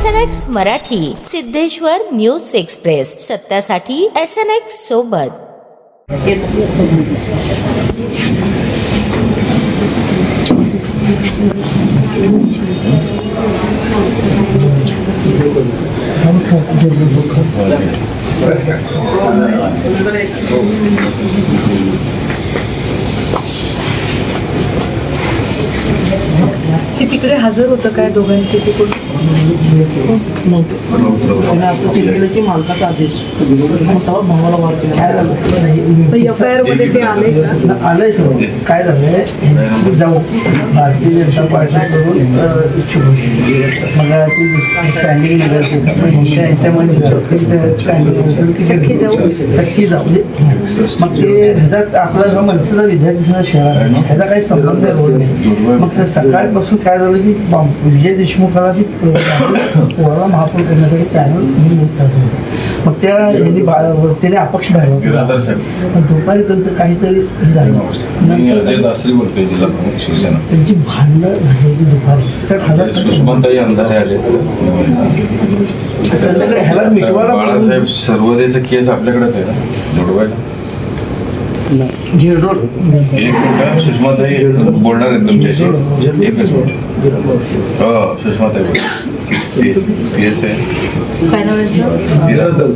SNX Marathi, Siddheshwar news express, सत्यासाठी SNX सोबत. ते तिकडे हजर होतं काय दोघांचे तिकडून असं केलं की मालकाचा आदेश भावाला वार केला. काय झालं FIR मध्ये ते आले आलंय सगळं. काय झालंय जाऊ भारतीय जनता पार्टीकडून इच्छुक होती मग स्टँडिंग सखी जाऊ मग ते ह्याचा आपला मनसेचा विद्यार्थीचा शहर आहे ह्याचा काही संबंध नाही. मग सकाळपासून काय झालं की विजय देशमुखाला ती पोराला महापौर करण्यासाठी पॅनल मग त्याने अपक्ष बाहेर दुपारी त्यांचं काहीतरी झालं त्यांची भांडणं झाली दुपारी संध्याकाळी ह्याला मिटवायला बाळासाहेब सर्वोदयचा केस आपल्याकडेच आहे ना जोडवायला. झेडरोड एक मिनिट सुषमाताई बोलणार आहेत तुमच्याशी. एकच मिनिट. हो सुषमाताई केस आहे काय नाव बिराजदार.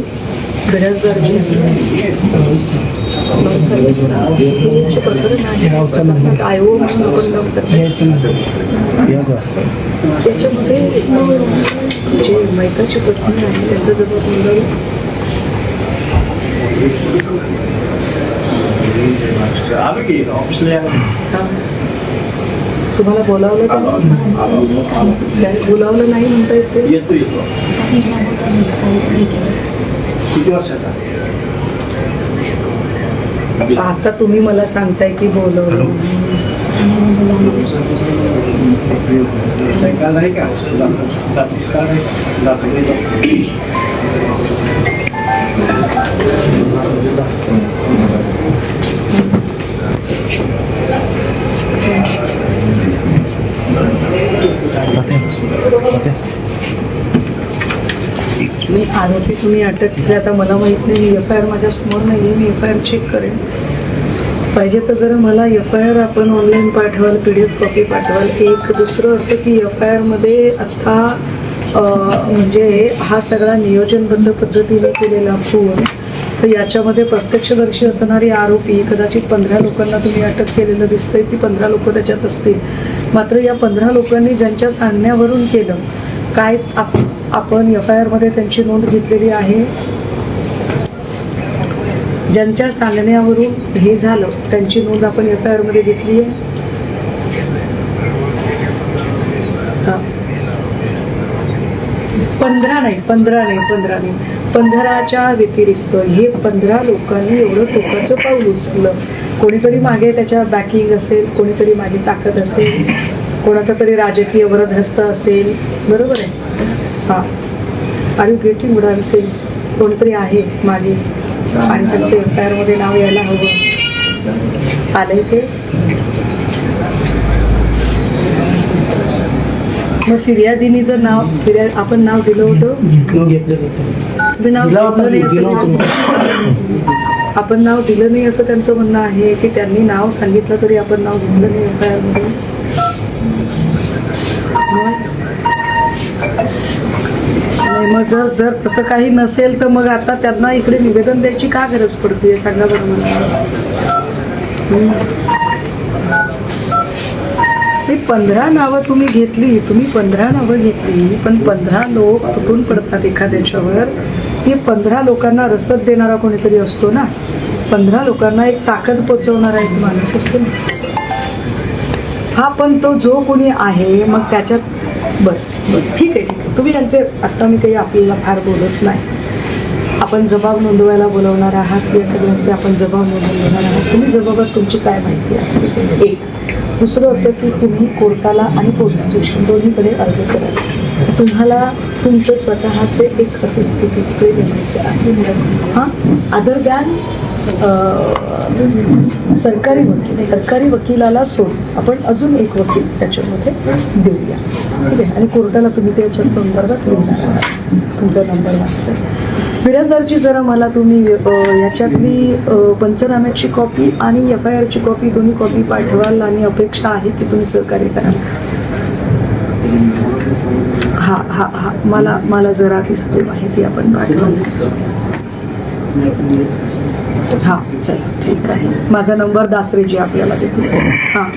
आयोग त्याच्यामध्ये जे मैताची पत्नी आहे त्यांचा जबाबदारी तुम्हाला बोलावलं बोलावलं नाही म्हणता येते. किती वर्षाचा आता तुम्ही मला सांगताय की बोलवलं नाही का मी आरोपी तुम्ही अटक केली. आता मला माहित नाही मी FIR माझ्या समोर नाहीये. मी FIR चेक करेन. पाहिजे तर जरा मला FIR आपण ऑनलाईन पाठवाल, PDF कॉपी पाठवाल. एक दुसरं असं की FIR मध्ये आता म्हणजे हा सगळा नियोजनबद्ध पद्धतीने केलेला खून तर याच्यामध्ये प्रत्यक्षदर्शी असणारी आरोपी कदाचित 15 लोकांना तुम्ही अटक केलेलं दिसतंय. ती 15 लोक त्याच्यात असतील. मात्र या 15 लोकांनी ज्यांच्या सांगण्यावरून केलं काय आपण FIR मध्ये त्यांची नोंद घेतलेली आहे. ज्यांच्या सांगण्यावरून हे झालं त्यांची नोंद आपण FIR मध्ये घेतली आहे. 15च्या व्यतिरिक्त हे 15 लोकांनी एवढं टोकाचं पाऊल उचललं. कोणीतरी मागे त्याच्या बॅकिंग असेल, कोणीतरी मागे ताकद असेल, कोणाचा तरी राजकीय वरदहस्त असेल. बरोबर आहे. हां are you getting what I am saying? कोणीतरी आहे मागे आणि त्यांचं FIR मध्ये नाव यायला हवं. आलंय ते. मग फिर्यादीनी जर आपण नाव दिलं होतं आपण नाव दिलं नाही असं त्यांचं म्हणणं आहे की त्यांनी नाव सांगितलं तरी आपण नाव घेतलं नाही FIR मध्ये. नाही मग जर तसं काही नसेल तर मग आता त्यांना इकडे निवेदन द्यायची का गरज पडते सांगा बरं मला. 15 नावं तुम्ही 15 नावं घेतली पण 15 लोक तुटून पडतात एखाद्याच्यावर. ते 15 लोकांना रसद देणारा कोणीतरी असतो ना. 15 लोकांना एक ताकद पोचवणारा एक माणूस असतो ना. हा पण तो जो कोणी आहे मग त्याच्यात बरं ठीक आहे तुम्ही त्यांचे आत्ता मी काही आपल्याला फार बोलत नाही. आपण जबाब नोंदवायला बोलवणार आहात या सगळ्यांचे आपण जबाब नोंदवणार आहात. तुम्ही जबाबात तुमची काय माहिती आहे. एक दुसरं असं की तुम्ही कोर्टाला आणि पोलीस स्टेशन दोन्हीकडे अर्ज करा. तुम्हाला तुमचं स्वतःचे एक असं स्थितीकडे देण्याचं आहे. हां अदर दॅन सरकारी वकिलाला सोड आपण अजून एक वकील त्याच्यामध्ये देऊया, ठीक आहे. आणि कोर्टाला तुम्ही त्याच्या संदर्भात लिहिणार आहात, तुमचा नंबर वाचतोय. मिराजदारची जरा मला तुम्ही याच्यातली पंचनाम्याची कॉपी आणि FIRची कॉपी दोन्ही कॉपी पाठवाल आणि अपेक्षा आहे की तुम्ही सहकार्य कराल. हा मला जरा ती सगळी माहिती आपण पाठवाल. हां चला ठीक आहे. माझा नंबर दासरेजी आपल्याला देते. हां